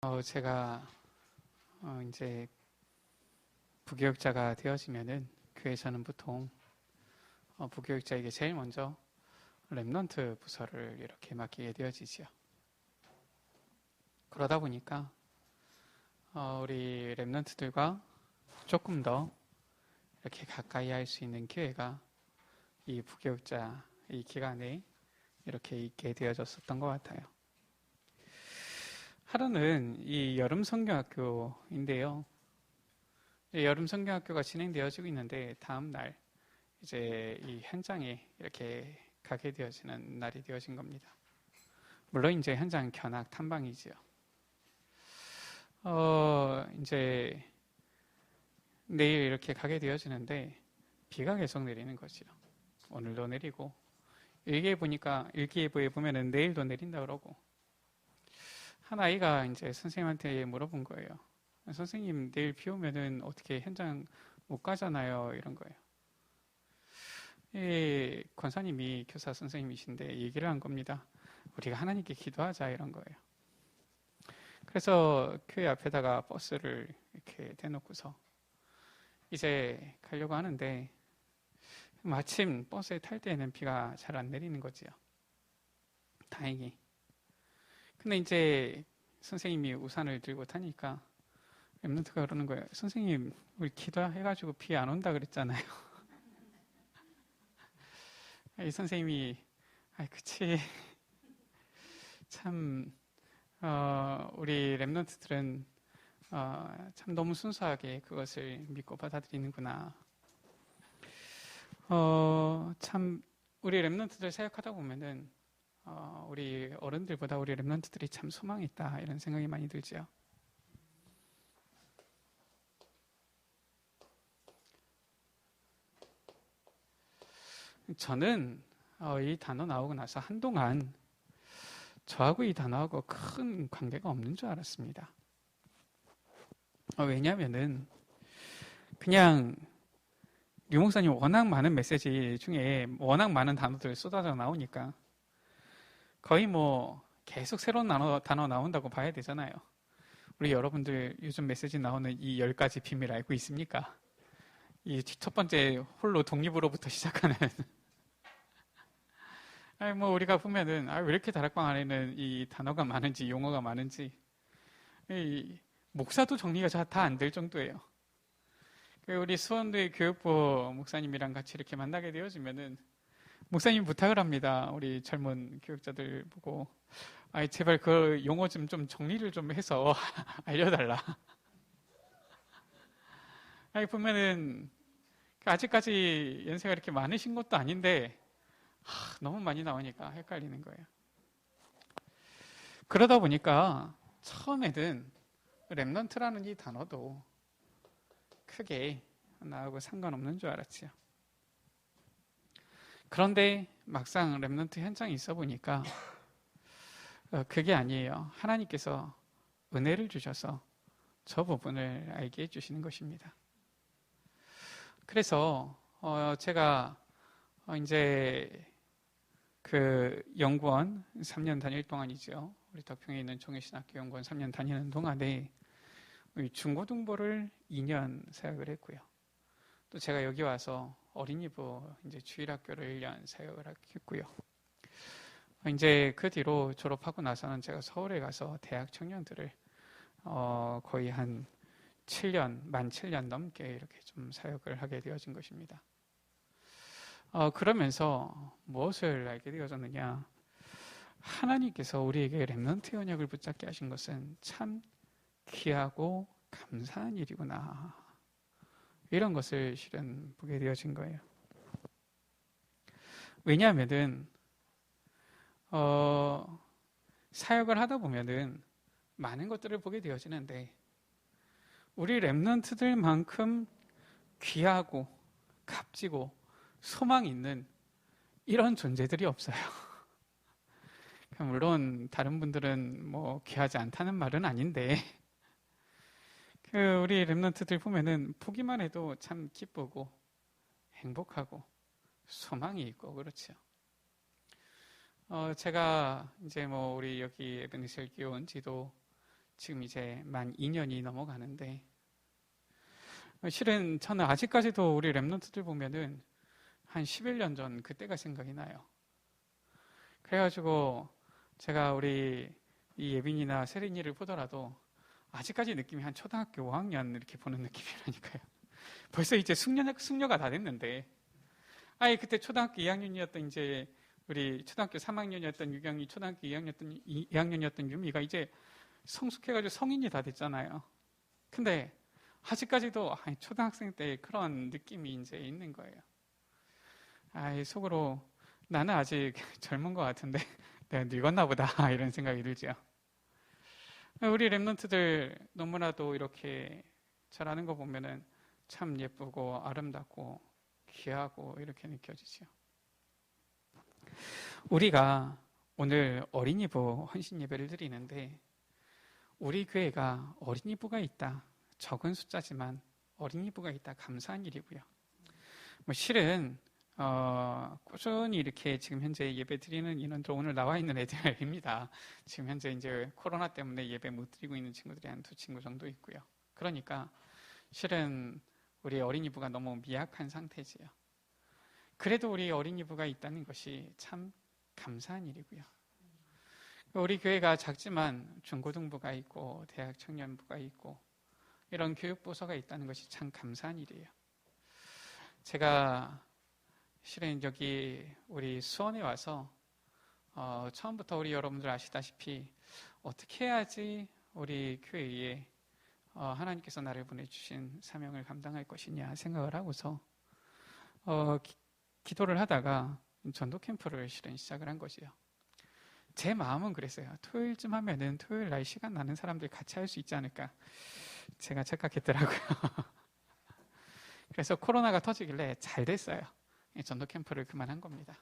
제가 이제 부교육자가 되어지면은 교회에서는 보통 부교육자에게 제일 먼저 렘넌트 부서를 이렇게 맡기게 되어지지요. 그러다 보니까 우리 렘넌트들과 조금 더 이렇게 가까이 할 수 있는 기회가 이 부교육자 이 기간에 이렇게 있게 되어졌었던 것 같아요. 하루는 이 여름 성경학교인데요. 여름 성경학교가 진행되어지고 있는데 다음 날 이제 이 현장에 이렇게 가게 되어지는 날이 되어진 겁니다. 물론 이제 현장 견학 탐방이지요. 이제 내일 이렇게 가게 되어지는데 비가 계속 내리는 거지요. 오늘도 내리고 일기예보에 보면은 내일도 내린다 그러고 한 아이가 이제 선생님한테 물어본 거예요. 선생님 내일 비 오면은 어떻게 현장 못 가잖아요. 이런 거예요. 권사님이 교사 선생님이신데 얘기를 한 겁니다. 우리가 하나님께 기도하자 이런 거예요. 그래서 교회 앞에다가 버스를 이렇게 대놓고서 이제 가려고 하는데 마침 버스에 탈 때에는 비가 잘 안 내리는 거지요. 다행히. 근데 이제 선생님이 우산을 들고 타니까 렘넌트가 그러는 거예요. 선생님, 우리 기도해가지고 비 안 온다 그랬잖아요. 이 선생님이, 그치. 참, 우리 렘넌트들은 참 너무 순수하게 그것을 믿고 받아들이는구나. 참, 우리 렘넌트들 사역하다 보면은 우리 어른들보다 우리 렘넌트들이 참 소망이 있다 이런 생각이 많이 들죠. 저는 이 단어 나오고 나서 한동안 저하고 이 단어하고 큰 관계가 없는 줄 알았습니다. 왜냐하면은 그냥 류 목사님 워낙 많은 메시지 중에 워낙 많은 단어들 쏟아져 나오니까 거의 뭐 계속 새로운 단어 나온다고 봐야 되잖아요. 우리 여러분들 요즘 메시지 나오는 이 10가지 비밀 알고 있습니까? 이 첫 번째 홀로 독립으로부터 시작하는 뭐 우리가 보면은 왜 이렇게 다락방 안에는 이 단어가 많은지 용어가 많은지 목사도 정리가 다 안 될 정도예요. 우리 수원대 교육부 목사님이랑 같이 이렇게 만나게 되어지면은 목사님 부탁을 합니다. 우리 젊은 교육자들 보고 제발 그 용어 좀 정리를 좀 해서 알려달라. 보면은 아직까지 연세가 이렇게 많으신 것도 아닌데 너무 많이 나오니까 헷갈리는 거예요. 그러다 보니까 처음에는 렘넌트라는 이 단어도 크게 나하고 상관없는 줄 알았지요. 그런데 막상 렘넌트 현장에 있어 보니까 그게 아니에요. 하나님께서 은혜를 주셔서 저 부분을 알게 해주시는 것입니다. 그래서 제가 이제 그 연구원 3년 다닐 동안이죠. 우리 덕평에 있는 종회신학교 연구원 3년 다니는 동안에 중고등부를 2년 사역을 했고요. 또 제가 여기 와서 어린이부 이제 주일학교를 1년 사역을 했고요. 이제 그 뒤로 졸업하고 나서는 제가 서울에 가서 대학 청년들을 거의 한 7년 넘게 이렇게 좀 사역을 하게 되어진 것입니다. 그러면서 무엇을 알게 되어졌느냐? 하나님께서 우리에게 렘넌트 언약을 붙잡게 하신 것은 참 귀하고 감사한 일이구나. 이런 것을 실은 보게 되어진 거예요. 왜냐하면은 사역을 하다 보면은 많은 것들을 보게 되어지는데 우리 렘넌트들만큼 귀하고 값지고 소망 있는 이런 존재들이 없어요. 물론 다른 분들은 뭐 귀하지 않다는 말은 아닌데 우리 렘넌트들 보면은 보기만 해도 참 기쁘고 행복하고 소망이 있고 그렇죠. 제가 이제 뭐 우리 여기 에베네셀 교회 온 지도 지금 이제 만 2년이 넘어가는데 실은 저는 아직까지도 우리 랩런트들 보면은 한 11년 전 그때가 생각이 나요. 그래가지고 제가 우리 이 예빈이나 세린이를 보더라도 아직까지 느낌이 한 초등학교 5학년 이렇게 보는 느낌이라니까요. 벌써 이제 숙녀가 다 됐는데 아예 그때 초등학교 2학년이었던 이제 우리 초등학교 3학년이었던 유경이 초등학교 2학년이었던 유미가 이제 성숙해가지고 성인이 다 됐잖아요. 근데 아직까지도 초등학생 때 그런 느낌이 이제 있는 거예요. 속으로 나는 아직 젊은 것 같은데 내가 늙었나 보다 이런 생각이 들죠. 우리 랩런트들 너무나도 이렇게 잘하는 거 보면은 참 예쁘고 아름답고 귀하고 이렇게 느껴지죠. 우리가 오늘 어린이부 헌신 예배를 드리는데 우리 교회가 어린이부가 있다. 적은 숫자지만 어린이부가 있다. 감사한 일이고요. 실은 꾸준히 이렇게 지금 현재 예배 드리는 인원들 오늘 나와 있는 애들입니다. 지금 현재 이제 코로나 때문에 예배 못 드리고 있는 친구들이 한 2친구 정도 있고요. 그러니까 실은 우리 어린이부가 너무 미약한 상태지요. 그래도 우리 어린이부가 있다는 것이 참 감사한 일이고요. 우리 교회가 작지만 중고등부가 있고 대학 청년부가 있고 이런 교육부서가 있다는 것이 참 감사한 일이에요. 제가 실은 여기 우리 수원에 와서 처음부터 우리 여러분들 아시다시피 어떻게 해야지 우리 교회에 하나님께서 나를 보내주신 사명을 감당할 것이냐 생각을 하고서 기도를 하다가 전도 캠프를 실은 시작을 한 것이요. 제 마음은 그랬어요. 토요일쯤 하면은 토요일 날 시간 나는 사람들 같이 할 수 있지 않을까 제가 착각했더라고요. 그래서 코로나가 터지길래 잘 됐어요. 전도 캠프를 그만한 겁니다.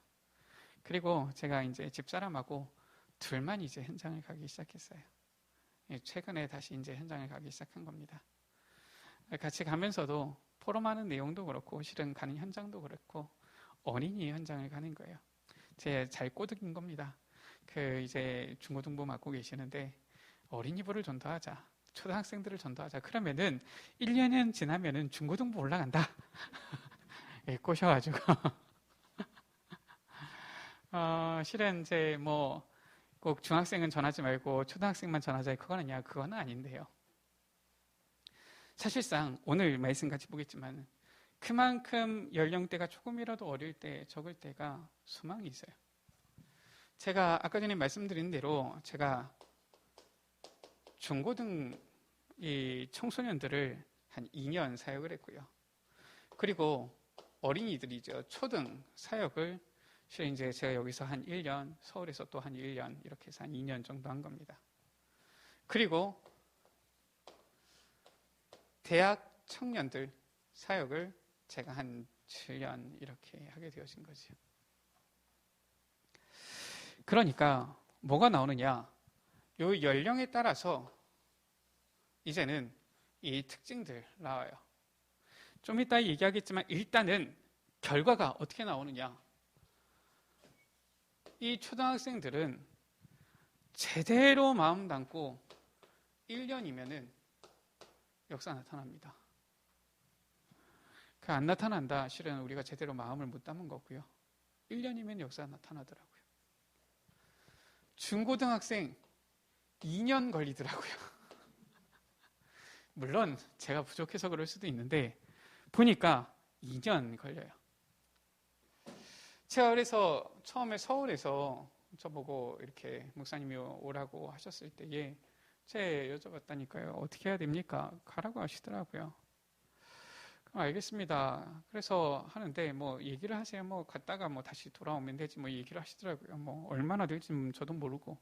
그리고 제가 이제 집사람하고 둘만 이제 현장을 가기 시작했어요. 최근에 다시 이제 현장을 가기 시작한 겁니다. 같이 가면서도 포럼하는 내용도 그렇고 실은 가는 현장도 그렇고 어린이 현장을 가는 거예요. 제 잘 꼬드긴 겁니다. 이제 중고등부 맡고 계시는데 어린이부를 전도하자. 초등학생들을 전도하자. 그러면은 1년은 지나면은 중고등부 올라간다. 꼬셔가지고. 실은 이제 꼭 중학생은 전하지 말고 초등학생만 전하자. 그거는 아닌데요. 사실상 오늘 말씀 같이 보겠지만 그만큼 연령대가 조금이라도 어릴 때, 적을 때가 소망이 있어요. 제가 아까 전에 말씀드린 대로 제가 중고등 이 청소년들을 한 2년 사역을 했고요. 그리고 어린이들이죠. 초등 사역을 실은 이제 제가 여기서 한 1년, 서울에서 또 한 1년 이렇게 해서 한 2년 정도 한 겁니다. 그리고 대학 청년들 사역을 제가 한 7년 이렇게 하게 되어진 거죠. 그러니까 뭐가 나오느냐? 요 연령에 따라서 이제는 이 특징들 나와요. 좀 이따 얘기하겠지만 일단은 결과가 어떻게 나오느냐? 이 초등학생들은 제대로 마음 담고 1년이면은 역사 나타납니다. 안 나타난다. 실은 우리가 제대로 마음을 못 담은 거고요. 1년이면 역사가 나타나더라고요. 중고등학생 2년 걸리더라고요. 물론 제가 부족해서 그럴 수도 있는데 보니까 2년 걸려요. 제가 그래서 처음에 서울에서 저보고 이렇게 목사님이 오라고 하셨을 때에 제가 여쭤봤다니까요. 어떻게 해야 됩니까? 가라고 하시더라고요. 알겠습니다. 그래서 하는데 얘기를 하세요. 갔다가 다시 돌아오면 되지 얘기를 하시더라고요. 얼마나 될지 저도 모르고.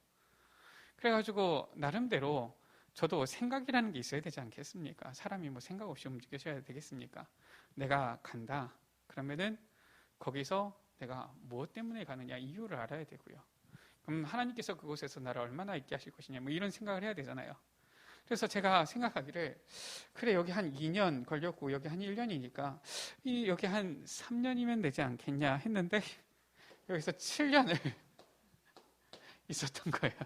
그래가지고 나름대로 저도 생각이라는 게 있어야 되지 않겠습니까? 사람이 생각 없이 움직여셔야 되겠습니까? 내가 간다. 그러면은 거기서 내가 무엇 때문에 가느냐 이유를 알아야 되고요. 그럼 하나님께서 그곳에서 나를 얼마나 있게 하실 것이냐 이런 생각을 해야 되잖아요. 그래서 제가 생각하기를 그래 여기 한 2년 걸렸고 여기 한 1년이니까 여기 한 3년이면 되지 않겠냐 했는데 여기서 7년을 있었던 거예요.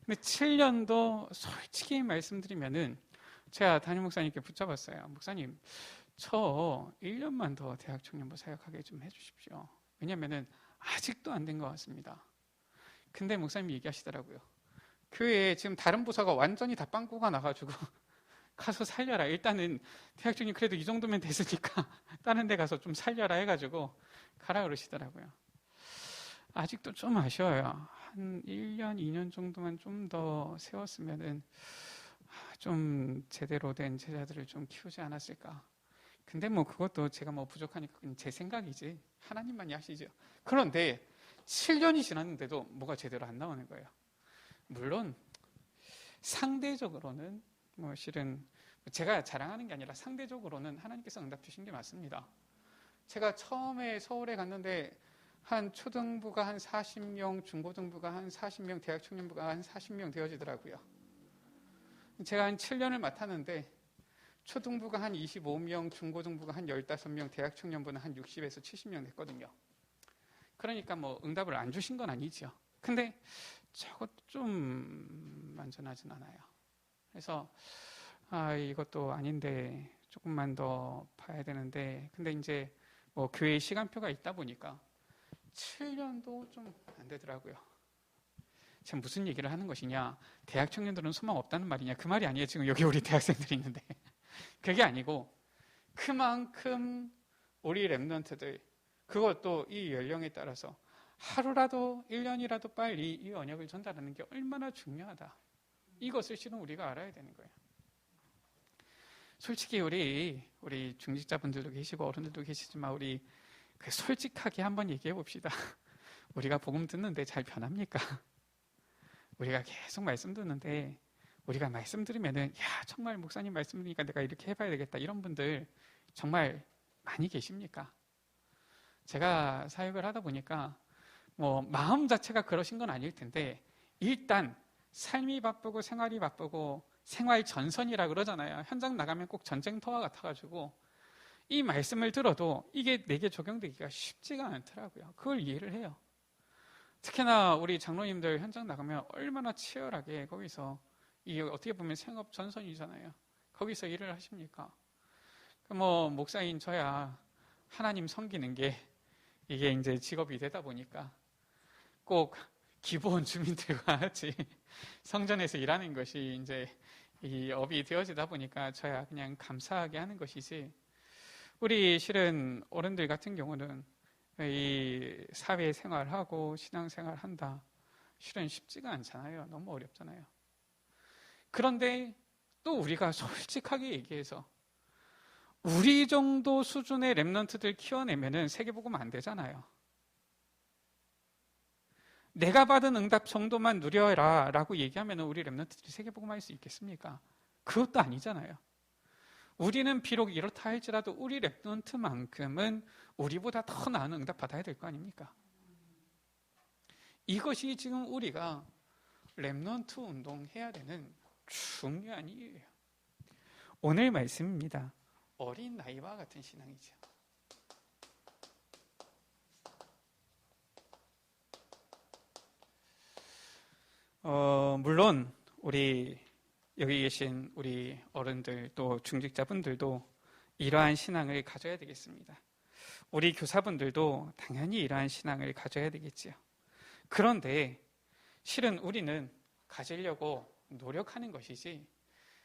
근데 7년도 솔직히 말씀드리면은 제가 담임 목사님께 붙잡았어요. 목사님, 저 1년만 더 대학 청년부 사역하게 좀 해주십시오. 왜냐면은 아직도 안 된 것 같습니다. 근데 목사님이 얘기하시더라고요. 교회에 지금 다른 부서가 완전히 다 빵꾸가 나가지고 가서 살려라. 일단은 대학 청년 그래도 이 정도면 됐으니까 다른 데 가서 좀 살려라 해가지고 가라 그러시더라고요. 아직도 좀 아쉬워요. 한 1년, 2년 정도만 좀 더 세웠으면은 좀 제대로 된 제자들을 좀 키우지 않았을까. 근데 뭐 그것도 제가 뭐 부족하니까 제 생각이지. 하나님만이 하시죠. 그런데 7년이 지났는데도 뭐가 제대로 안 나오는 거예요. 물론 상대적으로는 뭐 실은 제가 자랑하는 게 아니라 상대적으로는 하나님께서 응답 주신 게 맞습니다. 제가 처음에 서울에 갔는데 한 초등부가 한 40명, 중고등부가 한 40명, 대학 청년부가 한 40명 되어지더라고요. 제가 한 7년을 맡았는데 초등부가 한 25명, 중고등부가 한 15명, 대학 청년부는 한 60에서 70명 됐거든요. 그러니까 뭐 응답을 안 주신 건 아니죠. 근데 저것도 좀 안전하진 않아요. 그래서 이것도 아닌데 조금만 더 봐야 되는데, 근데 이제 뭐 교회의 시간표가 있다 보니까 7년도 좀 안 되더라고요. 지금 무슨 얘기를 하는 것이냐? 대학 청년들은 소망 없다는 말이냐? 그 말이 아니에요. 지금 여기 우리 대학생들이 있는데 그게 아니고 그만큼 우리 랩런트들, 그것도 이 연령에 따라서 하루라도 1년이라도 빨리 이 언약을 전달하는 게 얼마나 중요하다. 이것을 실은 우리가 알아야 되는 거예요. 솔직히 우리 중직자분들도 계시고 어른들도 계시지만 우리 솔직하게 한번 얘기해 봅시다. 우리가 복음 듣는데 잘 변합니까? 우리가 계속 말씀 듣는데 우리가 말씀 들으면은 정말 목사님 말씀 들으니까 내가 이렇게 해봐야 되겠다, 이런 분들 정말 많이 계십니까? 제가 사역을 하다 보니까 뭐 마음 자체가 그러신 건 아닐 텐데 일단 삶이 바쁘고 생활이 바쁘고 생활 전선이라 그러잖아요. 현장 나가면 꼭 전쟁터와 같아가지고 이 말씀을 들어도 이게 내게 적용되기가 쉽지가 않더라고요. 그걸 이해를 해요. 특히나 우리 장로님들 현장 나가면 얼마나 치열하게 거기서, 이게 어떻게 보면 생업 전선이잖아요. 거기서 일을 하십니까? 뭐 목사인 저야 하나님 섬기는 게 이게 이제 직업이 되다 보니까 꼭 기본 주민들과 같이 성전에서 일하는 것이 이제 이 업이 되어지다 보니까 저야 그냥 감사하게 하는 것이지, 우리 실은 어른들 같은 경우는 이 사회생활하고 신앙생활 한다, 실은 쉽지가 않잖아요. 너무 어렵잖아요. 그런데 또 우리가 솔직하게 얘기해서 우리 정도 수준의 랩런트들 키워내면은 세계복음 안 되잖아요. 내가 받은 응답 정도만 누려라 라고 얘기하면 우리 랩런트들이 세계복음 할 수 있겠습니까? 그것도 아니잖아요. 우리는 비록 이렇다 할지라도 우리 랩런트만큼은 우리보다 더 나은 응답 받아야 될 거 아닙니까? 이것이 지금 우리가 랩런트 운동해야 되는 중요한 이유예요. 오늘 말씀입니다. 어린 나이와 같은 신앙이죠. 물론 우리 여기 계신 우리 어른들 또 중직자분들도 이러한 신앙을 가져야 되겠습니다. 우리 교사분들도 당연히 이러한 신앙을 가져야 되겠지요. 그런데 실은 우리는 가지려고 노력하는 것이지,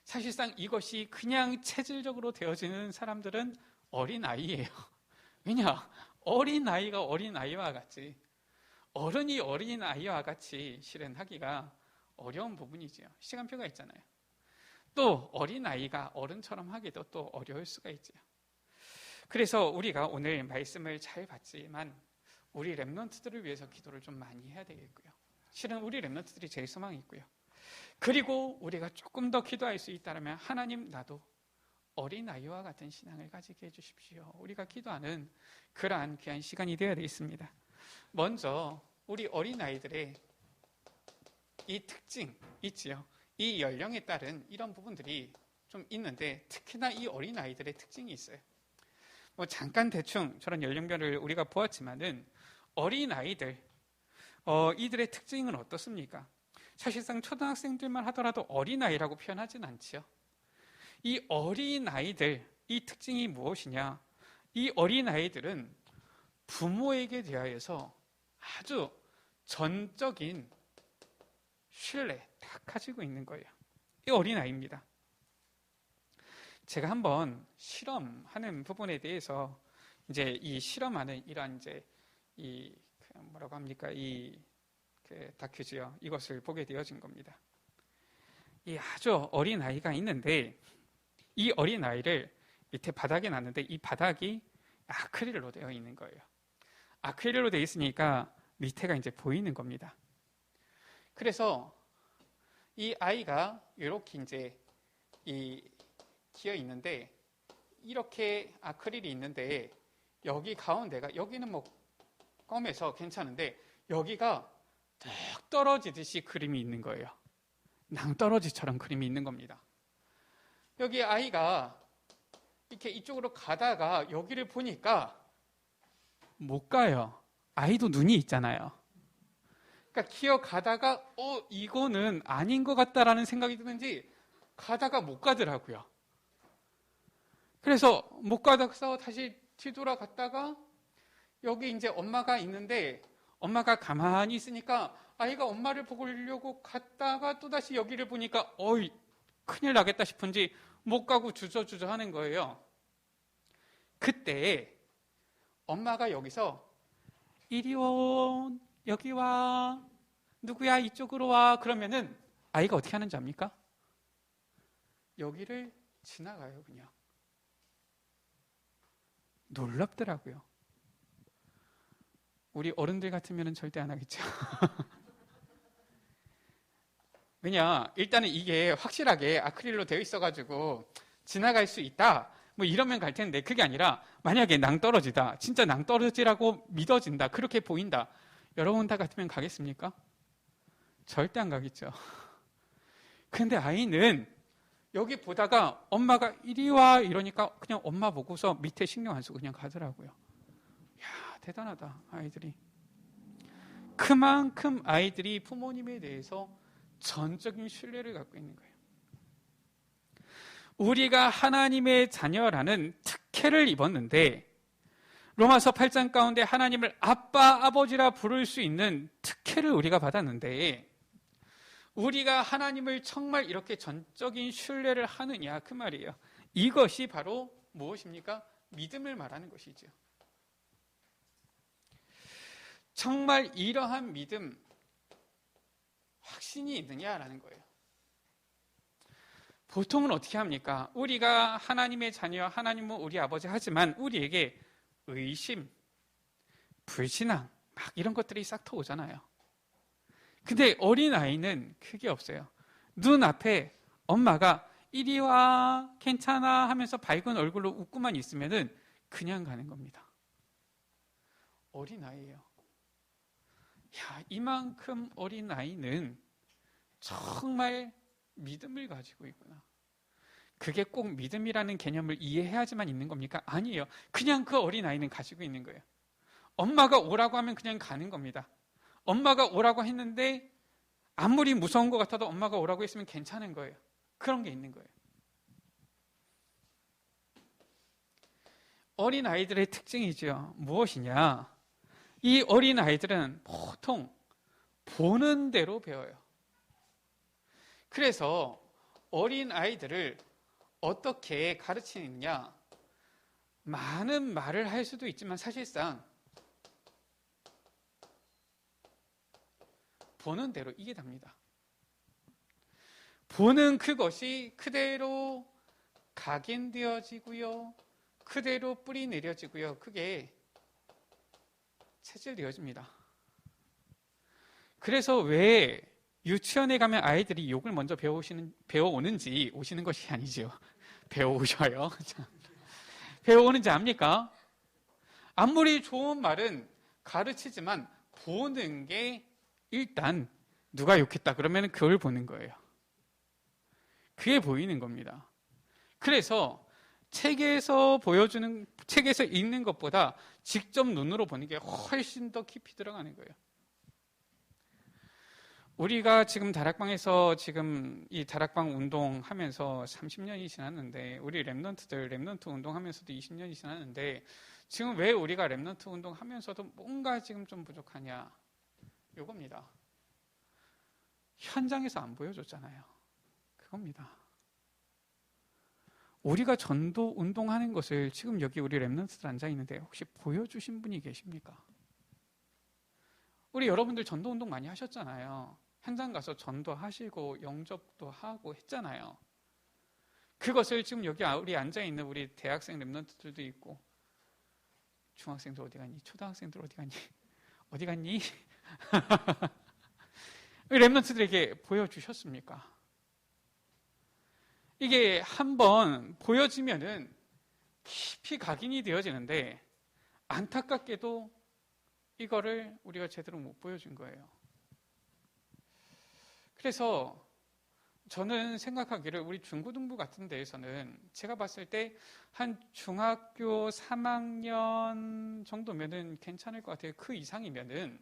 사실상 이것이 그냥 체질적으로 되어지는 사람들은 어린아이예요. 왜냐? 어린아이가 어린아이와 같이, 어른이 어린아이와 같이 실은 하기가 어려운 부분이지요. 시간표가 있잖아요. 또 어린아이가 어른처럼 하기도 또 어려울 수가 있죠. 그래서 우리가 오늘 말씀을 잘 봤지만 우리 랩런트들을 위해서 기도를 좀 많이 해야 되겠고요. 실은 우리 랩런트들이 제일 소망이 있고요. 그리고 우리가 조금 더 기도할 수 있다면 하나님, 나도 어린아이와 같은 신앙을 가지게 해주십시오. 우리가 기도하는 그러한 귀한 시간이 되어야 되겠습니다. 먼저 우리 어린아이들의 이 특징 있지요. 이 연령에 따른 이런 부분들이 좀 있는데 특히나 이 어린아이들의 특징이 있어요. 뭐 잠깐 대충 저런 연령별을 우리가 보았지만은 어린아이들, 이들의 특징은 어떻습니까? 사실상 초등학생들만 하더라도 어린아이라고 표현하진 않지요. 이 어린아이들, 이 특징이 무엇이냐? 이 어린아이들은 부모에게 대하여서 아주 전적인 신뢰 딱 가지고 있는 거예요. 이 어린아이입니다. 제가 한번 실험하는 부분에 대해서 이제 이 실험하는 이러한 이제 이 뭐라고 합니까? 이 다큐지요. 이것을 보게 되어진 겁니다. 이 아주 어린 아이가 있는데 이 어린 아이를 밑에 바닥에 놨는데 이 바닥이 아크릴로 되어 있는 거예요. 아크릴로 되어 있으니까 밑에가 이제 보이는 겁니다. 그래서 이 아이가 이렇게 이제 기어 있는데 이렇게 아크릴이 있는데 여기 가운데가 여기는 뭐 검해서 괜찮은데 여기가 뚝 떨어지듯이 그림이 있는 거예요. 낭떠러지처럼 그림이 있는 겁니다. 여기 아이가 이렇게 이쪽으로 가다가 여기를 보니까 못 가요. 아이도 눈이 있잖아요. 그러니까 기어 가다가 이거는 아닌 것 같다라는 생각이 드는지 가다가 못 가더라고요. 그래서 못 가서 다시 뒤돌아갔다가 여기 이제 엄마가 있는데 엄마가 가만히 있으니까 아이가 엄마를 보려고 갔다가 또다시 여기를 보니까 큰일 나겠다 싶은지 못 가고 주저주저 하는 거예요. 그때 엄마가 여기서 이리 와, 여기 와, 누구야 이쪽으로 와 그러면은 아이가 어떻게 하는지 압니까? 여기를 지나가요. 그냥 놀랍더라고요. 우리 어른들 같으면 절대 안 하겠죠. 왜냐, 일단은 이게 확실하게 아크릴로 되어 있어가지고 지나갈 수 있다 뭐 이러면 갈 텐데 그게 아니라 만약에 낭떠러지다, 진짜 낭떠러지라고 믿어진다, 그렇게 보인다, 여러분 다 같으면 가겠습니까? 절대 안 가겠죠. 근데 아이는 여기 보다가 엄마가 이리 와 이러니까 그냥 엄마 보고서 밑에 신경 안 쓰고 그냥 가더라고요. 이야, 대단하다 아이들이. 그만큼 아이들이 부모님에 대해서 전적인 신뢰를 갖고 있는 거예요. 우리가 하나님의 자녀라는 특혜를 입었는데 로마서 8장 가운데 하나님을 아빠, 아버지라 부를 수 있는 특혜를 우리가 받았는데 우리가 하나님을 정말 이렇게 전적인 신뢰를 하느냐 그 말이에요. 이것이 바로 무엇입니까? 믿음을 말하는 것이죠. 정말 이러한 믿음, 확신이 있느냐라는 거예요. 보통은 어떻게 합니까? 우리가 하나님의 자녀, 하나님은 우리 아버지 하지만 우리에게 의심, 불신앙 막 이런 것들이 싹 터오잖아요. 근데 어린아이는 그게 없어요. 눈앞에 엄마가 이리 와, 괜찮아 하면서 밝은 얼굴로 웃고만 있으면은 그냥 가는 겁니다. 어린아이예요. 야, 이만큼 어린아이는 정말 믿음을 가지고 있구나. 그게 꼭 믿음이라는 개념을 이해해야지만 있는 겁니까? 아니에요. 그냥 그 어린아이는 가지고 있는 거예요. 엄마가 오라고 하면 그냥 가는 겁니다. 엄마가 오라고 했는데 아무리 무서운 것 같아도 엄마가 오라고 했으면 괜찮은 거예요. 그런 게 있는 거예요. 어린아이들의 특징이죠. 무엇이냐? 이 어린아이들은 보통 보는 대로 배워요. 그래서 어린아이들을 어떻게 가르치느냐? 많은 말을 할 수도 있지만 사실상 보는 대로 이게 답니다. 보는 그것이 그대로 각인되어지고요. 그대로 뿌리 내려지고요. 그게 체질되어집니다. 그래서 왜 유치원에 가면 아이들이 욕을 먼저 배워오는지, 오시는 것이 아니죠. 배워오셔요. 배워오는지 압니까? 아무리 좋은 말은 가르치지만 보는 게 일단 누가 욕했다 그러면 그걸 보는 거예요. 그게 보이는 겁니다. 그래서 책에서 읽는 것보다 직접 눈으로 보는 게 훨씬 더 깊이 들어가는 거예요. 우리가 지금 다락방에서 지금 이 다락방 운동하면서 30년이 지났는데, 우리 랩넌트 운동하면서도 20년이 지났는데, 지금 왜 우리가 랩넌트 운동하면서도 뭔가 지금 좀 부족하냐? 요겁니다. 현장에서 안 보여줬잖아요. 그겁니다. 우리가 전도 운동하는 것을 지금 여기 우리 랩넌트들 앉아있는데 혹시 보여주신 분이 계십니까? 우리 여러분들 전도 운동 많이 하셨잖아요. 현장 가서 전도하시고 영접도 하고 했잖아요. 그것을 지금 여기 우리 앉아있는 우리 대학생 랩넌트들도 있고, 중학생들 어디 갔니? 초등학생들 어디 갔니? 어디 갔니? 랩넌트들에게 보여주셨습니까? 이게 한번 보여지면은 깊이 각인이 되어지는데, 안타깝게도 이거를 우리가 제대로 못 보여준 거예요. 그래서 저는 생각하기를 우리 중고등부 같은 데에서는 제가 봤을 때 한 중학교 3학년 정도면은 괜찮을 것 같아요. 그 이상이면은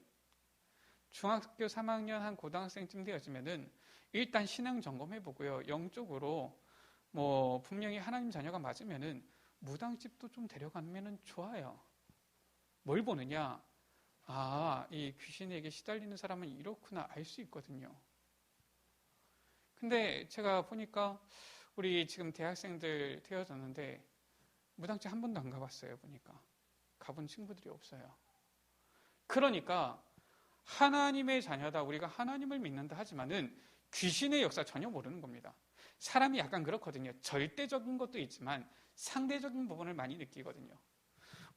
중학교 3학년 한 고등학생쯤 되어지면은 일단 신앙 점검해 보고요. 영적으로 뭐 분명히 하나님 자녀가 맞으면은 무당집도 좀 데려가면은 좋아요. 뭘 보느냐? 아, 이 귀신에게 시달리는 사람은 이렇구나 알 수 있거든요. 근데 제가 보니까 우리 지금 대학생들 되어졌는데 무당집 한 번도 안 가봤어요. 보니까 가본 친구들이 없어요. 그러니까 하나님의 자녀다, 우리가 하나님을 믿는다 하지만은 귀신의 역사 전혀 모르는 겁니다. 사람이 약간 그렇거든요. 절대적인 것도 있지만 상대적인 부분을 많이 느끼거든요.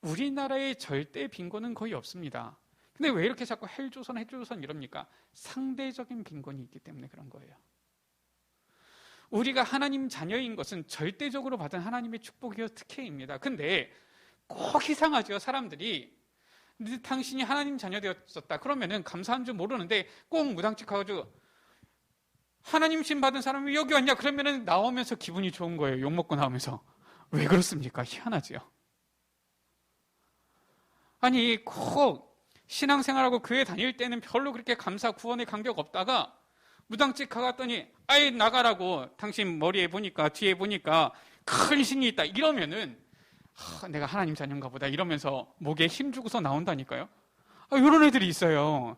우리나라에 절대 빈곤은 거의 없습니다. 근데 왜 이렇게 자꾸 헬조선 이럽니까? 상대적인 빈곤이 있기 때문에 그런 거예요. 우리가 하나님 자녀인 것은 절대적으로 받은 하나님의 축복이요 특혜입니다. 근데 꼭 이상하죠. 사람들이 당신이 하나님 자녀 되었었다 그러면은 감사한 줄 모르는데 꼭 무당집 가가지고 하나님 신 받은 사람이 여기 왔냐 그러면은 나오면서 기분이 좋은 거예요. 욕먹고 나오면서. 왜 그렇습니까? 희한하지요. 아니 꼭 신앙생활하고 교회 다닐 때는 별로 그렇게 감사 구원에 간격 없다가 무당집 가갔더니 아예 나가라고, 당신 머리에 보니까 뒤에 보니까 큰 신이 있다 이러면은 내가 하나님 자녀인가 보다 이러면서 목에 힘 주고서 나온다니까요. 이런 애들이 있어요.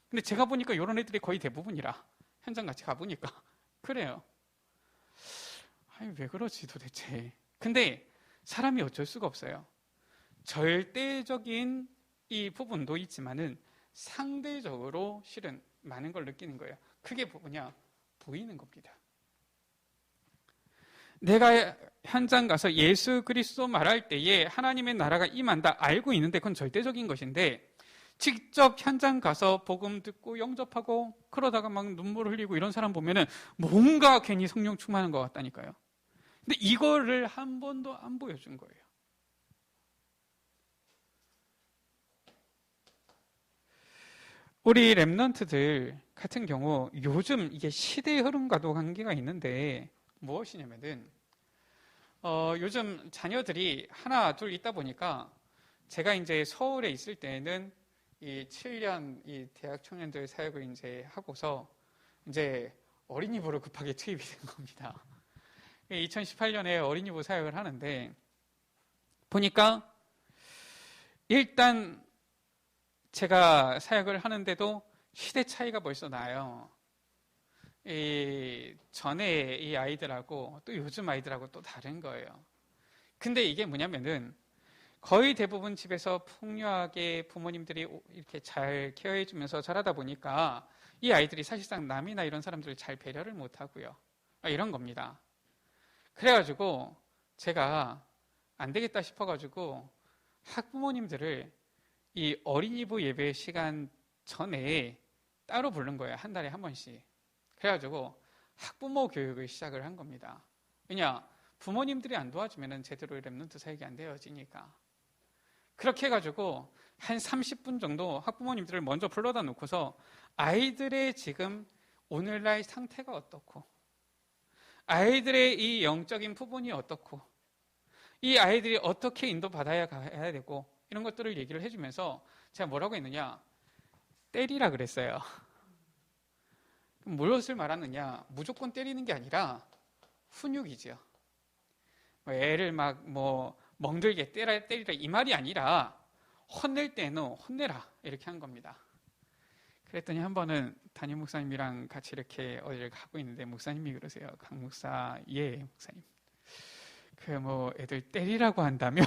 근데 제가 보니까 이런 애들이 거의 대부분이라, 현장 같이 가보니까 그래요. 아니 왜 그러지 도대체. 근데 사람이 어쩔 수가 없어요. 절대적인 이 부분도 있지만은 상대적으로 실은 많은 걸 느끼는 거예요. 그게 뭐냐? 보이는 겁니다. 내가 현장 가서 예수 그리스도 말할 때에 하나님의 나라가 임한다 알고 있는데 그건 절대적인 것인데, 직접 현장 가서 복음 듣고 영접하고 그러다가 막 눈물 흘리고 이런 사람 보면은 뭔가 괜히 성령 충만한 것 같다니까요. 근데 이거를 한 번도 안 보여준 거예요. 우리 랩넌트들 같은 경우 요즘 이게 시대의 흐름과도 관계가 있는데 무엇이냐면은 요즘 자녀들이 하나 둘 있다 보니까, 제가 이제 서울에 있을 때는 이 7년 이 대학 청년들 사역을 이제 하고서 이제 어린이부로 급하게 투입이 된 겁니다. 2018년에 어린이부 사역을 하는데 보니까 일단 제가 사역을 하는데도 시대 차이가 벌써 나요. 이 전에 이 아이들하고 또 요즘 아이들하고 또 다른 거예요. 근데 이게 뭐냐면은 거의 대부분 집에서 풍요하게 부모님들이 이렇게 잘 케어해 주면서 자라다 보니까 이 아이들이 사실상 남이나 이런 사람들을 잘 배려를 못 하고요. 이런 겁니다. 그래가지고 제가 안 되겠다 싶어가지고 학부모님들을 이 어린이부 예배 시간 전에 따로 부른 거예요. 한 달에 한 번씩. 그래가지고 학부모 교육을 시작을 한 겁니다. 왜냐? 부모님들이 안 도와주면 제대로 랩넌트 사역이 안 되어지니까. 그렇게 해가지고 한 30분 정도 학부모님들을 먼저 불러다 놓고서 아이들의 지금 오늘날 상태가 어떻고, 아이들의 이 영적인 부분이 어떻고, 이 아이들이 어떻게 인도받아야 가야 되고, 이런 것들을 얘기를 해주면서 제가 뭐라고 했느냐? 때리라 그랬어요. 무엇을 말하느냐? 무조건 때리는 게 아니라 훈육이죠. 애를 막 멍들게 때리라 이 말이 아니라 혼낼 때는 혼내라 이렇게 한 겁니다. 그랬더니 한 번은 담임 목사님이랑 같이 이렇게 어디를 가고 있는데 목사님이 그러세요. 강 목사, 예, 목사님. 애들 때리라고 한다며?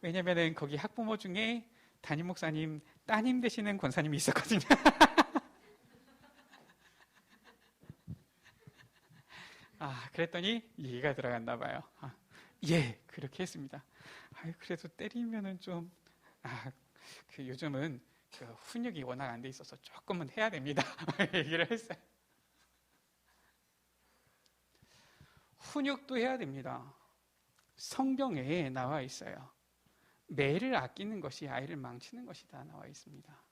왜냐면은 거기 학부모 중에 담임 목사님 따님 되시는 권사님이 있었거든요. 그랬더니 얘가 들어갔나 봐요. 예, 그렇게 했습니다. 그래도 때리면은 좀, 요즘은 훈육이 워낙 안 돼 있어서 조금은 해야 됩니다. 얘기를 했어요. 훈육도 해야 됩니다. 성경에 나와 있어요. 매를 아끼는 것이 아이를 망치는 것이다 나와 있습니다.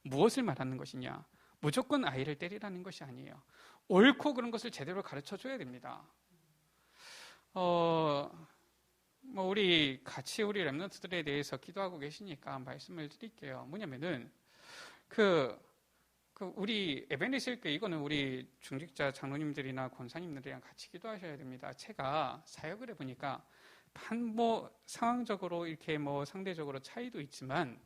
무엇을 말하는 것이냐? 무조건 아이를 때리라는 것이 아니에요. 옳고 그런 것을 제대로 가르쳐 줘야 됩니다. 우리 랩런트들에 대해서 기도하고 계시니까 말씀을 드릴게요. 뭐냐면은 우리 에베네셀 교회 이거는 우리 중직자 장로님들이나 권사님들이랑 같이 기도하셔야 됩니다. 제가 사역을 해보니까 상황적으로 이렇게 상대적으로 차이도 있지만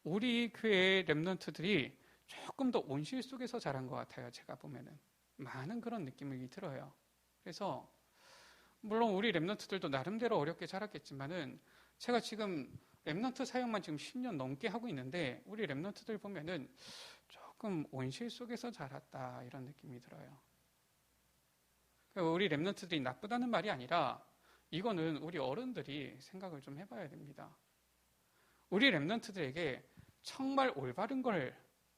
우리 교회 랩런트들이 조금 더 온실 속에서 자란 것 같아요. 제가 보면은 많은 그런 느낌이 들어요. 그래서 물론 우리 랩런트들도 나름대로 어렵게 자랐겠지만은 제가 지금 랩런트 사역만 지금 10년 넘게 하고 있는데 우리 랩런트들 보면은 조금 온실 속에서 자랐다 이런 느낌이 들어요. 우리 랩런트들이 나쁘다는 말이 아니라 이거는 우리 어른들이 생각을 좀 해봐야 됩니다. 우리 랩런트들에게 정말 올바른 걸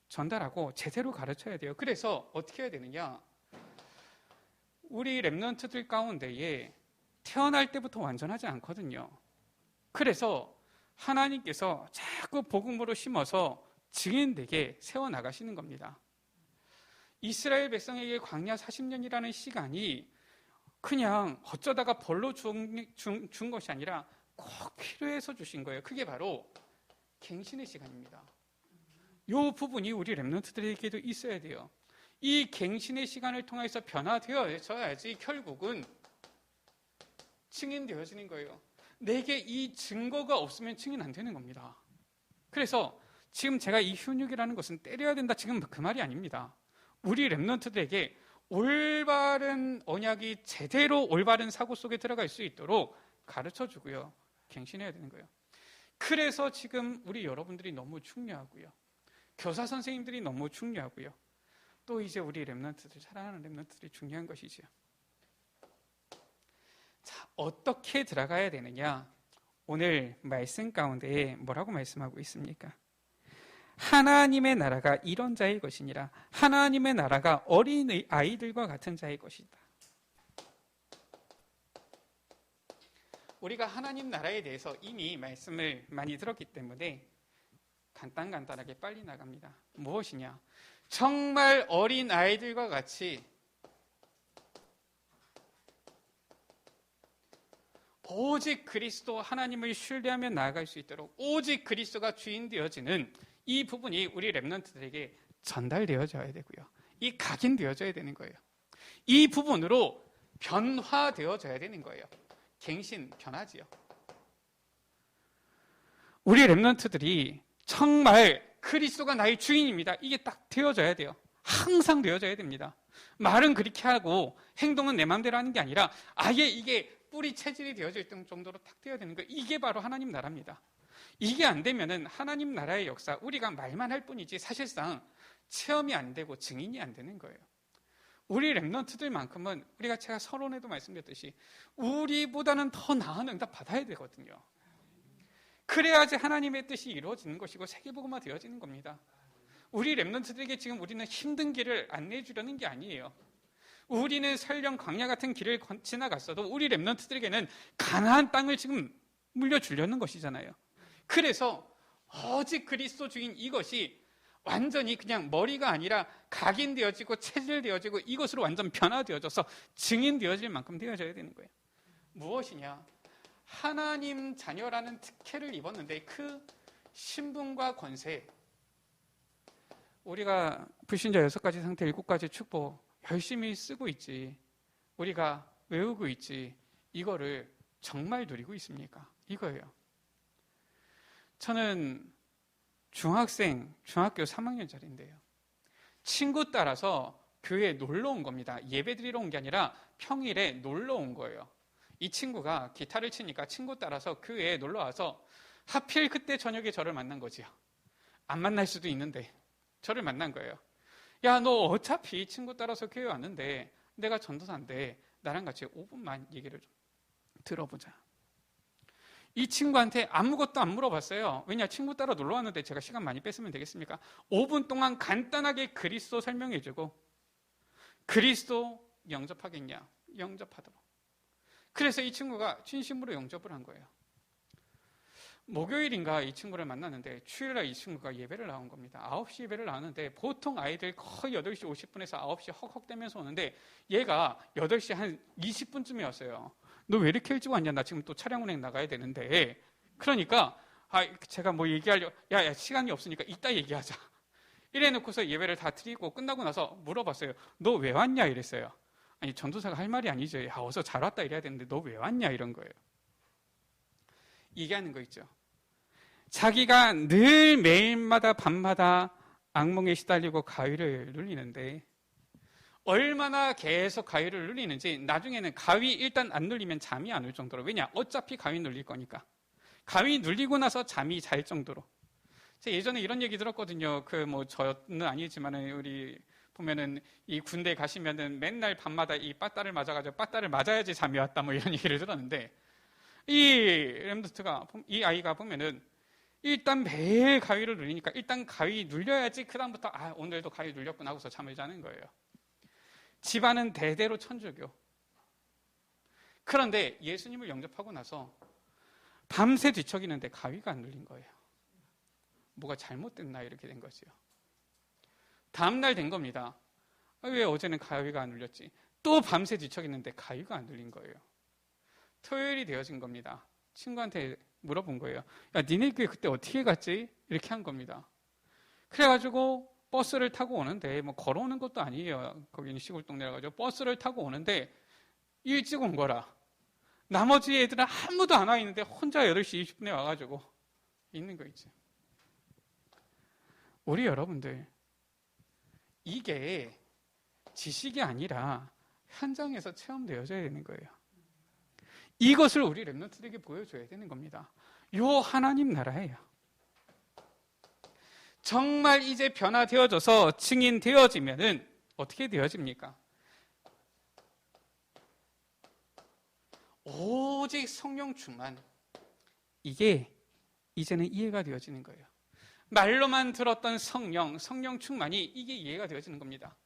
전달하고 제대로 가르쳐야 돼요. 그래서 어떻게 해야 되느냐? 우리 랩런트들 가운데에 태어날 때부터 완전하지 않거든요. 그래서 하나님께서 자꾸 복음으로 심어서 증인되게 세워나가시는 겁니다. 이스라엘 백성에게 광야 40년이라는 시간이 그냥 어쩌다가 벌로 준 것이 아니라 꼭 필요해서 주신 거예요. 그게 바로 갱신의 시간입니다. 이 부분이 우리 랩런트들에게도 있어야 돼요. 이 갱신의 시간을 통해서 변화되어져야지 결국은 증인되어지는 거예요. 내게 이 증거가 없으면 증인 안 되는 겁니다. 그래서 지금 제가 이 훈육이라는 것은 때려야 된다 지금 그 말이 아닙니다. 우리 랩런트들에게 올바른 언약이 제대로 올바른 사고 속에 들어갈 수 있도록 가르쳐주고요. 갱신해야 되는 거예요. 그래서 지금 우리 여러분들이 너무 중요하고요. 교사 선생님들이 너무 중요하고요. 또 이제 우리 랩런트들, 사랑하는 랩런트들이 중요한 것이죠. 자, 어떻게 들어가야 되느냐? 오늘 말씀 가운데 뭐라고 말씀하고 있습니까? 하나님의 나라가 이런 자의 것이니라. 하나님의 나라가 어린 아이들과 같은 자의 것이다. 우리가 하나님 나라에 대해서 이미 말씀을 많이 들었기 때문에 간단하게 빨리 나갑니다. 무엇이냐? 정말 어린 아이들과 같이 오직 그리스도 하나님을 신뢰하며 나아갈 수 있도록 오직 그리스도가 주인 되어지는 이 부분이 우리 랩런트들에게 전달되어져야 되고요. 이 각인되어져야 되는 거예요. 이 부분으로 변화되어져야 되는 거예요. 갱신, 변화지요. 우리 랩런트들이 정말 그리스도가 나의 주인입니다. 이게 딱 되어져야 돼요. 항상 되어져야 됩니다. 말은 그렇게 하고 행동은 내 마음대로 하는 게 아니라 아예 이게 뿌리 체질이 되어져 있던 정도로 딱 되어야 되는 거예요. 이게 바로 하나님 나라입니다. 이게 안 되면은 하나님 나라의 역사, 우리가 말만 할 뿐이지 사실상 체험이 안 되고 증인이 안 되는 거예요. 우리 랩런트들만큼은 우리가 제가 서론에도 말씀드렸듯이 우리보다는 더 나은 응답 받아야 되거든요. 그래야지 하나님의 뜻이 이루어지는 것이고 세계복음화 되어지는 겁니다. 우리 랩런트들에게 지금 우리는 힘든 길을 안내해 주려는 게 아니에요. 우리는 설령 광야 같은 길을 지나갔어도 우리 랩런트들에게는 가나안 땅을 지금 물려주려는 것이잖아요. 그래서 오직 그리스도 주인 이것이 완전히 그냥 머리가 아니라 각인되어지고 체질되어지고 이것으로 완전 변화되어져서 증인되어질 만큼 되어져야 되는 거예요. 무엇이냐? 하나님 자녀라는 특혜를 입었는데 그 신분과 권세, 우리가 불신자 6가지 상태, 7가지 축복 열심히 쓰고 있지, 우리가 외우고 있지, 이거를 정말 누리고 있습니까? 이거예요. 저는 중학교 3학년짜리인데요. 친구 따라서 교회에 놀러 온 겁니다. 예배 드리러 온 게 아니라 평일에 놀러 온 거예요. 이 친구가 기타를 치니까 친구 따라서 교회에 놀러 와서 하필 그때 저녁에 저를 만난 거지요. 안 만날 수도 있는데 저를 만난 거예요. 야, 너 어차피 친구 따라서 교회 왔는데 내가 전도사인데 나랑 같이 5분만 얘기를 좀 들어보자. 이 친구한테 아무것도 안 물어봤어요. 왜냐, 친구 따라 놀러 왔는데 제가 시간 많이 뺐으면 되겠습니까? 5분 동안 간단하게 그리스도 설명해주고, 그리스도 영접하겠냐? 영접하도록. 그래서 이 친구가 진심으로 영접을 한 거예요. 목요일인가 이 친구를 만났는데 주일날 이 친구가 예배를 나온 겁니다. 9시 예배를 나왔는데 보통 아이들 거의 8시 50분에서 9시 헉헉대면서 오는데 얘가 8시 한 20분쯤에 왔어요. 너 왜 이렇게 일찍 왔냐? 나 지금 또 차량 운행 나가야 되는데. 그러니까 제가 뭐 얘기하려고, 야 시간이 없으니까 이따 얘기하자. 이래 놓고서 예배를 다 드리고 끝나고 나서 물어봤어요. 너 왜 왔냐? 이랬어요. 아니, 전도사가 할 말이 아니죠. 야, 어서 잘 왔다 이래야 되는데 너 왜 왔냐? 이런 거예요. 얘기하는 거 있죠. 자기가 늘 매일마다 밤마다 악몽에 시달리고 가위를 눌리는데 얼마나 계속 가위를 눌리는지 나중에는 가위 일단 안 눌리면 잠이 안 올 정도로, 왜냐, 어차피 가위 눌릴 거니까 가위 눌리고 나서 잠이 잘 정도로. 제가 예전에 이런 얘기 들었거든요. 저는 아니지만은 우리 보면은 이 군대 가시면은 맨날 밤마다 이 빠따를 맞아가지고 빠따를 맞아야지 잠이 왔다 뭐 이런 얘기를 들었는데, 이 아이가 보면은 일단 매일 가위를 눌리니까 일단 가위 눌려야지 그다음부터 오늘도 가위 눌렸구나 하고서 잠을 자는 거예요. 집안은 대대로 천주교. 그런데 예수님을 영접하고 나서 밤새 뒤척이는데 가위가 안 눌린 거예요. 뭐가 잘못됐나 이렇게 된 거지요. 다음날 된 겁니다. 왜 어제는 가위가 안 눌렸지? 또 밤새 뒤척이는데 가위가 안 눌린 거예요. 토요일이 되어진 겁니다. 친구한테 물어본 거예요. 야, 니네 교회 그때 어떻게 갔지? 이렇게 한 겁니다. 그래가지고 버스를 타고 오는데, 뭐 걸어오는 것도 아니에요. 거기는 시골 동네라가지고 버스를 타고 오는데 일찍 온 거라. 나머지 애들은 아무도 안 와 있는데 혼자 8시 20분에 와가지고 있는 거 있죠. 우리 여러분들, 이게 지식이 아니라 현장에서 체험되어져야 되는 거예요. 이것을 우리 렘넌트들에게 보여줘야 되는 겁니다. 요 하나님 나라예요. 정말 이제 변화되어져서 증인되어지면은 어떻게 되어집니까? 오직 성령 충만. 이게 이제는 이해가 되어지는 거예요. 말로만 들었던 성령 충만이 이게 이해가 되어지는 겁니다.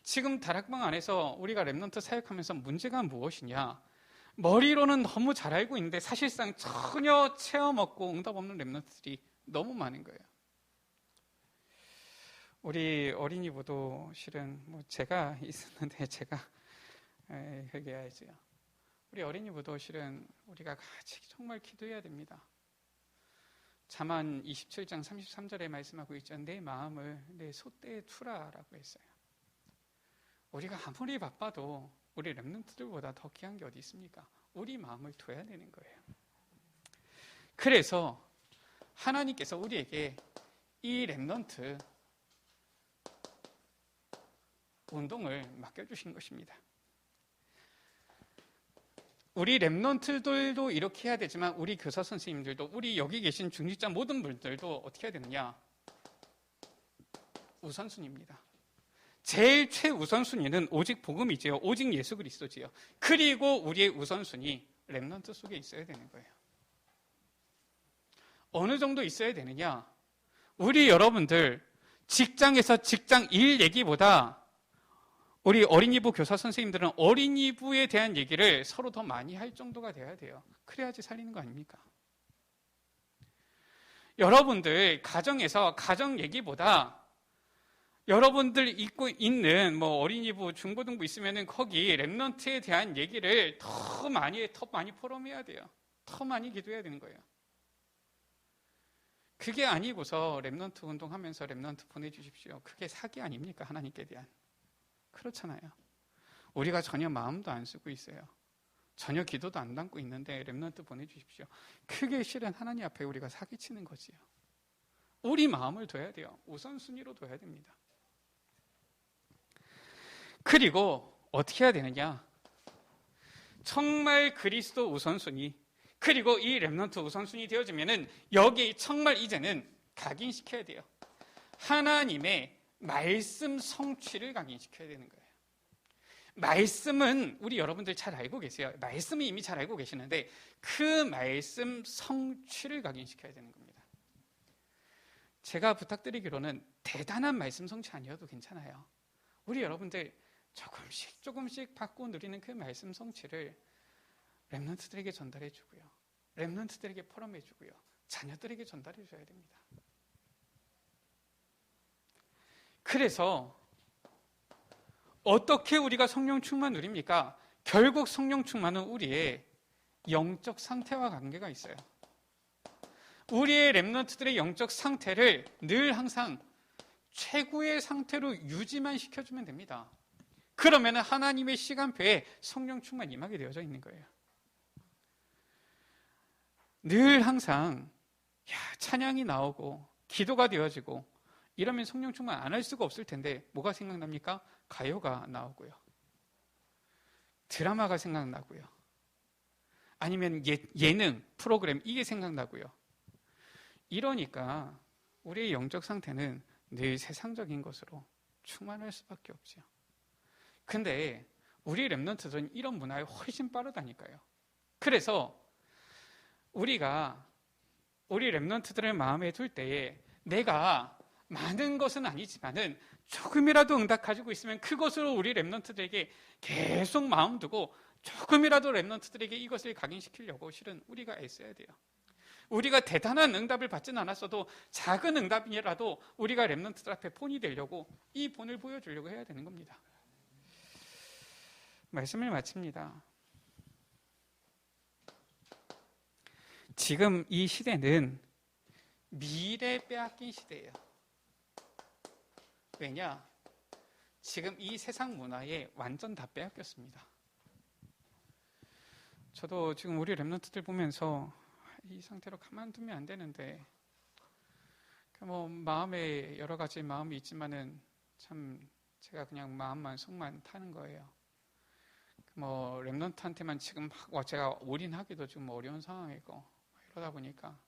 지금 다락방 안에서 우리가 렘넌트 사역하면서 문제가 무엇이냐? 머리로는 너무 잘 알고 있는데 사실상 전혀 체험 없고 응답 없는 렘넌트들이 너무 많은 거예요. 우리 어린이부도 실은 제가 있었는데 제가 회개해야지요. 우리 어린이부도 실은 우리가 같이 정말 기도해야 됩니다. 잠언 27장 33절에 말씀하고 있죠. 내 마음을 내 소떼에 투라라고 했어요. 우리가 아무리 바빠도 우리 렘넌트들보다 더 귀한 게 어디 있습니까? 우리 마음을 둬야 되는 거예요. 그래서 하나님께서 우리에게 이 렘넌트 운동을 맡겨주신 것입니다. 우리 렘넌트들도 이렇게 해야 되지만 우리 교사 선생님들도, 우리 여기 계신 중직자 모든 분들도 어떻게 해야 되느냐? 우선순위입니다. 제일 최우선순위는 오직 복음이지요. 오직 예수 그리스도지요. 그리고 우리의 우선순위 렘넌트 속에 있어야 되는 거예요. 어느 정도 있어야 되느냐? 우리 여러분들 직장에서 직장 일 얘기보다 우리 어린이부 교사 선생님들은 어린이부에 대한 얘기를 서로 더 많이 할 정도가 돼야 돼요. 그래야지 살리는 거 아닙니까? 여러분들 가정에서 가정 얘기보다 여러분들 있고 있는 어린이부, 중고등부 있으면은 거기 렘넌트에 대한 얘기를 더 많이 포럼해야 돼요. 더 많이 기도해야 되는 거예요. 그게 아니고서 렘넌트 운동하면서 렘넌트 보내주십시오. 그게 사기 아닙니까? 하나님께 대한. 그렇잖아요. 우리가 전혀 마음도 안 쓰고 있어요. 전혀 기도도 안 담고 있는데 렘넌트 보내주십시오. 그게 실은 하나님 앞에 우리가 사기치는 거지요. 우리 마음을 둬야 돼요. 우선순위로 둬야 됩니다. 그리고 어떻게 해야 되느냐? 정말 그리스도 우선순위, 그리고 이 렘넌트 우선순위 되어지면은 여기 정말 이제는 각인시켜야 돼요. 하나님의 말씀 성취를 각인시켜야 되는 거예요. 말씀은 우리 여러분들 잘 알고 계세요. 말씀은 이미 잘 알고 계시는데 그 말씀 성취를 각인시켜야 되는 겁니다. 제가 부탁드리기로는 대단한 말씀 성취 아니어도 괜찮아요. 우리 여러분들 조금씩 받고 누리는 그 말씀 성취를 렘넌트들에게 전달해 주고요. 렘넌트들에게 포럼해 주고요. 자녀들에게 전달해 줘야 됩니다. 그래서 어떻게 우리가 성령 충만 누립니까? 결국 성령 충만은 우리의 영적 상태와 관계가 있어요. 우리의 렘넌트들의 영적 상태를 늘 항상 최고의 상태로 유지만 시켜주면 됩니다. 그러면 하나님의 시간표에 성령 충만 임하게 되어져 있는 거예요. 늘 항상 찬양이 나오고 기도가 되어지고 이러면 성령 충만 안 할 수가 없을 텐데 뭐가 생각납니까? 가요가 나오고요. 드라마가 생각나고요. 아니면 예능, 프로그램 이게 생각나고요. 이러니까 우리의 영적 상태는 늘 세상적인 것으로 충만할 수밖에 없죠. 근데 우리 렘넌트들은 이런 문화에 훨씬 빠르다니까요. 그래서 우리 렘넌트들을 마음에 둘 때에 내가 많은 것은 아니지만은 조금이라도 응답 가지고 있으면 그것으로 우리 렘넌트들에게 계속 마음 두고 조금이라도 렘넌트들에게 이것을 각인시키려고 실은 우리가 애써야 돼요. 우리가 대단한 응답을 받지는 않았어도 작은 응답이라도 우리가 렘넌트들 앞에 본이 되려고 이 본을 보여주려고 해야 되는 겁니다. 말씀을 마칩니다. 지금 이 시대는 미래 빼앗긴 시대예요. 왜냐? 지금 이 세상 문화에 완전 다 빼앗겼습니다. 저도 지금 우리 렘넌트들 보면서 이 상태로 가만두면 안 되는데 뭐 마음에 여러 가지 마음이 있지만은 참 제가 그냥 마음만 속만 타는 거예요. 뭐 렘넌트한테만 지금 제가 올인하기도 좀 어려운 상황이고 이러다 보니까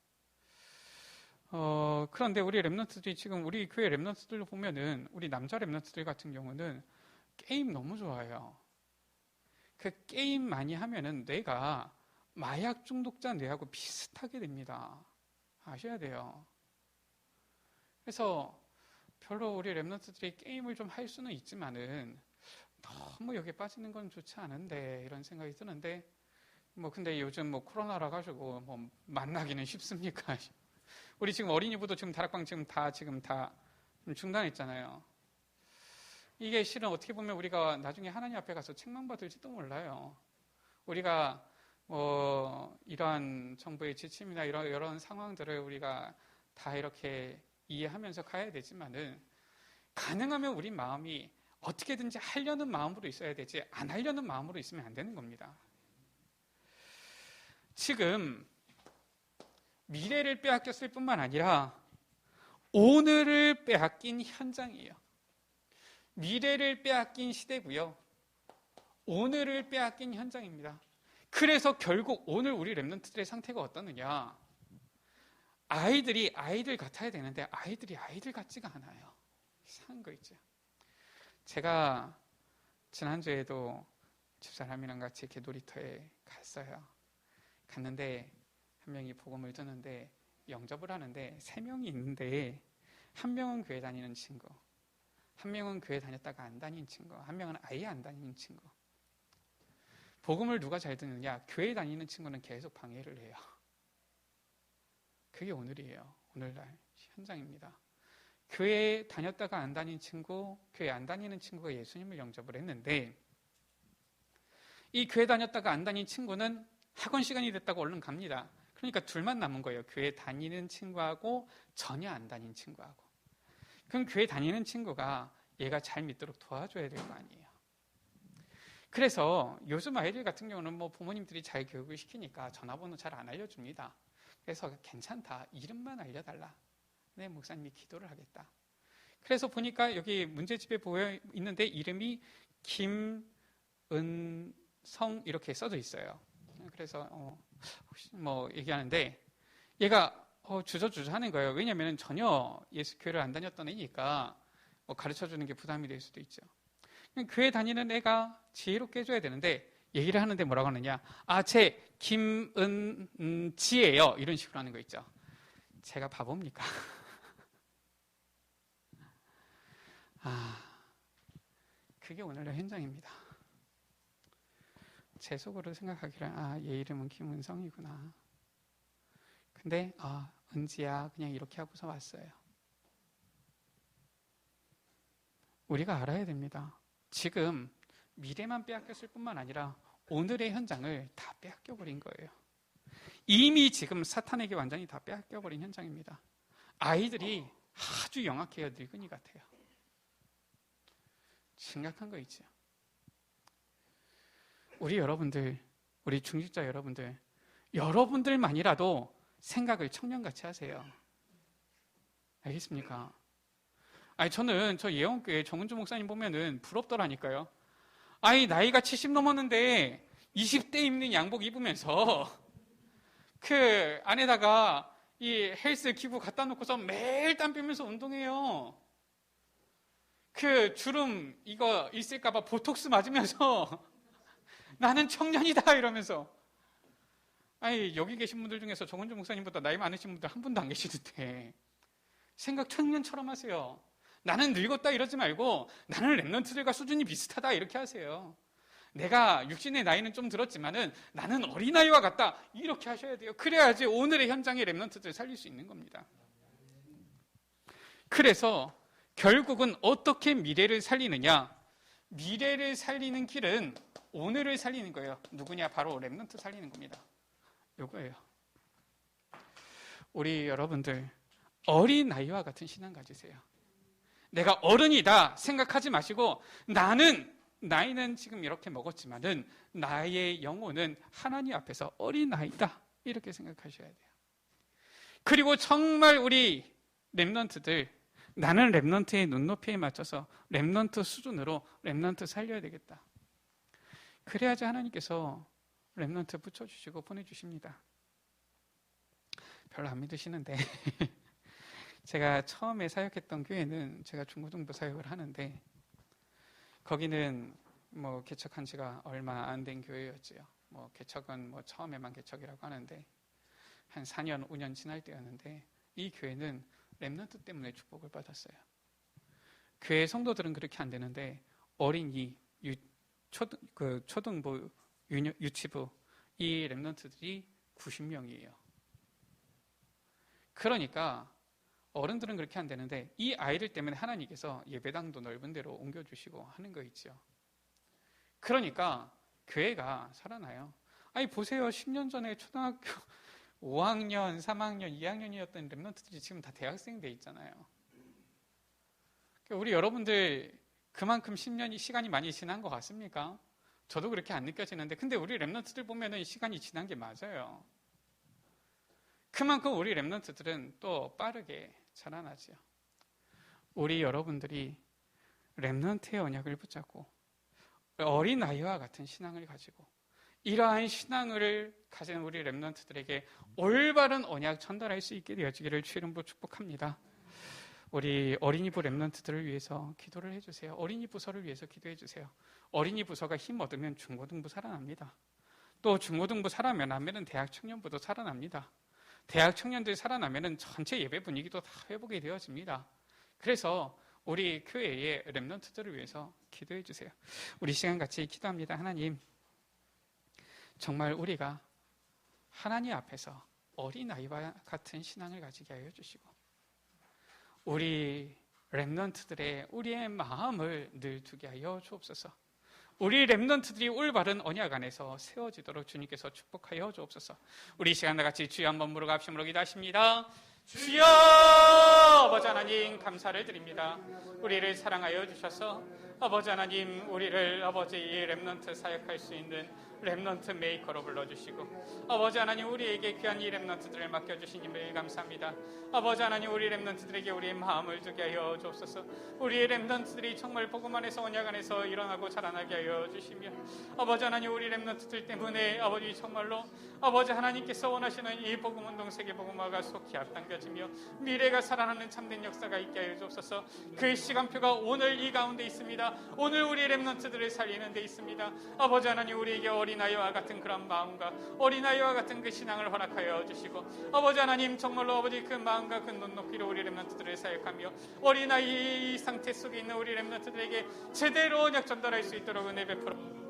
그런데 우리 렘넌트들이 지금 우리 교회 렘넌트들로 보면은 우리 남자 렘넌트들 같은 경우는 게임 너무 좋아해요. 그 게임 많이 하면은 뇌가 마약 중독자 뇌하고 비슷하게 됩니다. 아셔야 돼요. 그래서 별로 우리 렘넌트들이 게임을 좀 할 수는 있지만은 너무 여기에 빠지는 건 좋지 않은데 이런 생각이 드는데 뭐 근데 요즘 뭐 코로나라 가지고 뭐 만나기는 쉽습니까? 우리 지금 어린이부도 지금 다락방 지금 다 중단했잖아요. 이게 실은 어떻게 보면 우리가 나중에 하나님 앞에 가서 책망 받을지도 몰라요. 우리가 뭐 이러한 정부의 지침이나 이런 상황들을 우리가 다 이렇게 이해하면서 가야 되지만은 가능하면 우리 마음이 어떻게든지 하려는 마음으로 있어야 되지 안 하려는 마음으로 있으면 안 되는 겁니다. 지금 미래를 빼앗겼을 뿐만 아니라 오늘을 빼앗긴 현장이에요. 미래를 빼앗긴 시대고요. 오늘을 빼앗긴 현장입니다. 그래서 결국 오늘 우리 렘넌트들의 상태가 어떠느냐? 아이들이 아이들 같아야 되는데 아이들이 아이들 같지가 않아요. 이상한 거 있죠. 제가 지난주에도 집사람이랑 같이 이렇게 놀이터에 갔어요. 갔는데 한 명이 복음을 듣는데 영접을 하는데 3명이 있는데 한 명은 교회 다니는 친구, 한 명은 교회 다녔다가 안 다니는 친구, 한 명은 아예 안 다니는 친구. 복음을 누가 잘 듣느냐? 교회 다니는 친구는 계속 방해를 해요. 그게 오늘이에요. 오늘날 현장입니다. 교회 다녔다가 안 다니는 친구, 교회 안 다니는 친구가 예수님을 영접을 했는데 이 교회 다녔다가 안 다니는 친구는 학원 시간이 됐다고 얼른 갑니다. 그러니까 둘만 남은 거예요. 교회 다니는 친구하고 전혀 안 다니는 친구하고. 그럼 교회 다니는 친구가 얘가 잘 믿도록 도와줘야 될 거 아니에요. 그래서 요즘 아이들 같은 경우는 뭐 부모님들이 잘 교육을 시키니까 전화번호 잘 안 알려줍니다. 그래서 괜찮다. 이름만 알려달라. 네, 목사님이 기도를 하겠다. 그래서 보니까 여기 문제집에 보여 있는데 이름이 김은성 이렇게 써져 있어요. 그래서 혹시 뭐 얘기하는데 얘가 주저주저 하는 거예요. 왜냐하면 전혀 예수교회를 안 다녔던 애니까 뭐 가르쳐주는 게 부담이 될 수도 있죠. 교회 다니는 애가 지혜롭게 해줘야 되는데 얘기를 하는데 뭐라고 하느냐. 제 김은지예요. 이런 식으로 하는 거 있죠. 제가 바보입니까? 그게 오늘의 현장입니다. 제 속으로 생각하기를 얘 이름은 김은성이구나. 근데 은지야 그냥 이렇게 하고서 왔어요. 우리가 알아야 됩니다. 지금 미래만 빼앗겼을 뿐만 아니라 오늘의 현장을 다 빼앗겨버린 거예요. 이미 지금 사탄에게 완전히 다 빼앗겨버린 현장입니다. 아이들이 아주 영악해요. 늙은이 같아요. 심각한 거 있죠. 우리 여러분들, 우리 중직자 여러분들, 여러분들만이라도 생각을 청년같이 하세요. 알겠습니까? 저는 저 예원교회 정은주 목사님 보면은 부럽더라니까요. 나이가 70 넘었는데 20대 입는 양복 입으면서 그 안에다가 이 헬스 기구 갖다 놓고서 매일 땀 빼면서 운동해요. 그 주름 이거 있을까봐 보톡스 맞으면서 나는 청년이다 이러면서. 여기 계신 분들 중에서 정은주 목사님보다 나이 많으신 분들 한 분도 안 계시는데 생각 청년처럼 하세요. 나는 늙었다 이러지 말고 나는 랩런트들과 수준이 비슷하다 이렇게 하세요. 내가 육신의 나이는 좀 들었지만은 나는 어린아이와 같다 이렇게 하셔야 돼요. 그래야지 오늘의 현장의 랩런트들을 살릴 수 있는 겁니다. 그래서 결국은 어떻게 미래를 살리느냐. 미래를 살리는 길은 오늘을 살리는 거예요. 누구냐? 바로 랩런트 살리는 겁니다. 요거예요. 우리 여러분들 어린아이와 같은 신앙 가지세요. 내가 어른이다 생각하지 마시고 나이는 지금 이렇게 먹었지만은 나의 영혼은 하나님 앞에서 어린아이다 이렇게 생각하셔야 돼요. 그리고 정말 우리 랩런트들 나는 랩런트의 눈높이에 맞춰서 랩런트 수준으로 랩런트 살려야 되겠다. 그래야지 하나님께서 랩런트 붙여주시고 보내주십니다. 별로 안 믿으시는데 제가 처음에 사역했던 교회는 제가 중고등부 사역을 하는데 거기는 뭐 개척한 지가 얼마 안 된 교회였지요. 뭐 개척은 뭐 처음에만 개척이라고 하는데 한 4년, 5년 지날 때였는데 이 교회는 랩런트 때문에 축복을 받았어요. 교회 성도들은 그렇게 안 되는데 어린이, 초등부, 유치부 이 랩런트들이 90명이에요. 그러니까 어른들은 그렇게 안 되는데 이 아이들 때문에 하나님께서 예배당도 넓은 데로 옮겨주시고 하는 거 있죠. 그러니까 교회가 살아나요. 보세요. 10년 전에 초등학교 5학년, 3학년, 2학년이었던 랩런트들이 지금 다 대학생 돼 있잖아요. 우리 여러분들 그만큼 10년이 시간이 많이 지난 것 같습니까? 저도 그렇게 안 느껴지는데 근데 우리 랩런트들 보면은 시간이 지난 게 맞아요. 그만큼 우리 랩런트들은 또 빠르게 자라나죠. 우리 여러분들이 랩런트의 언약을 붙잡고 어린아이와 같은 신앙을 가지고 이러한 신앙을 가진 우리 랩런트들에게 올바른 언약 전달할 수 있게 되어지기를 주의 이름으로 축복합니다. 우리 어린이부 랩런트들을 위해서 기도를 해주세요. 어린이 부서를 위해서 기도해 주세요. 어린이 부서가 힘 얻으면 중고등부 살아납니다. 또 중고등부 살아나면 대학 청년부도 살아납니다. 대학 청년들이 살아나면 전체 예배 분위기도 다 회복이 되어집니다. 그래서 우리 교회의 랩런트들을 위해서 기도해 주세요. 우리 시간 같이 기도합니다. 하나님, 정말 우리가 하나님 앞에서 어린아이와 같은 신앙을 가지게 하여 주시고 우리 랩런트들의 우리의 마음을 늘 두게 하여 주옵소서. 우리 렘넌트들이 올바른 언약 안에서 세워지도록 주님께서 축복하여 주옵소서. 우리 이 시간 다같이 주여 한번 물어갑심으로 기도하십니다. 주여! 아버지 하나님 감사를 드립니다. 우리를 사랑하여 주셔서 아버지 하나님 우리를 아버지 이 렘넌트 사역할 수 있는 렘넌트 메이커로 불러주시고 아버지 하나님 우리에게 귀한 이 렘넌트들을 맡겨주신 님을 감사합니다. 아버지 하나님 우리 렘넌트들에게 우리의 마음을 두게 하여 주옵소서. 우리의 렘넌트들이 정말 복음 안에서 언약 안에서 일어나고 자라나게 하여 주시며 아버지 하나님 우리 렘넌트들 때문에 아버지 정말로 아버지 하나님께서 원하시는 이 복음운동 세계복음화가 속히 앞당겨지며 미래가 살아나는 참된 역사가 있게 하여 주옵소서. 그 시간표가 오늘 이 가운데 있습니다. 오늘 우리 렘넌트들을 살리는 데 있습니다. 아버지 하나님 우리에게 어린아이와 같은 그런 마음과 어린아이와 같은 그 신앙을 허락하여 주시고 아버지 하나님 정말로 아버지 그 마음과 그 눈높이로 우리 렘넌트들을 사역하며 어린아이 상태 속에 있는 우리 렘넌트들에게 제대로 언약 전달할 수 있도록 은혜 베풀어